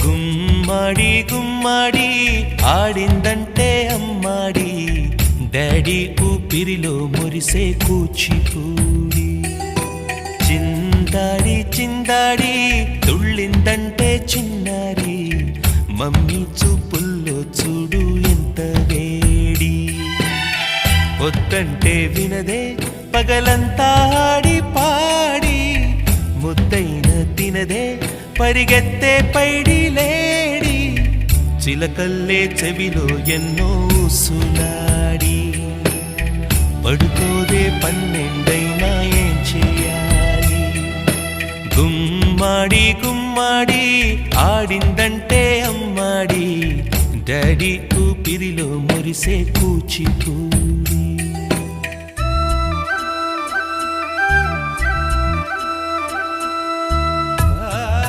గుమ్మడి గుమ్మడి ఆడిందంటే అమ్మాడి daddy ఊపిరిలో మురిసే కూచిపూడి చిందాడి చిందాడి తుళ్ళిందంటే చిన్నారి మమ్మీ చూపుల్లో చూడు ఎంత వేడి వద్దంటే వినదే పగలంతా ఆడి పాడి ముద్దైన తినదే పరిగెత్తే పైడి లేడి చిలకల్లే చెవిలో ఎన్నో సులాడి పడుకోదే పన్నెండైనా ఏం చేయాలి గుమ్మాడి గుమ్మాడి ఆడిందంటే అమ్మాడి డాడీ ఊపిరిలో మురిసే కూచిపూడి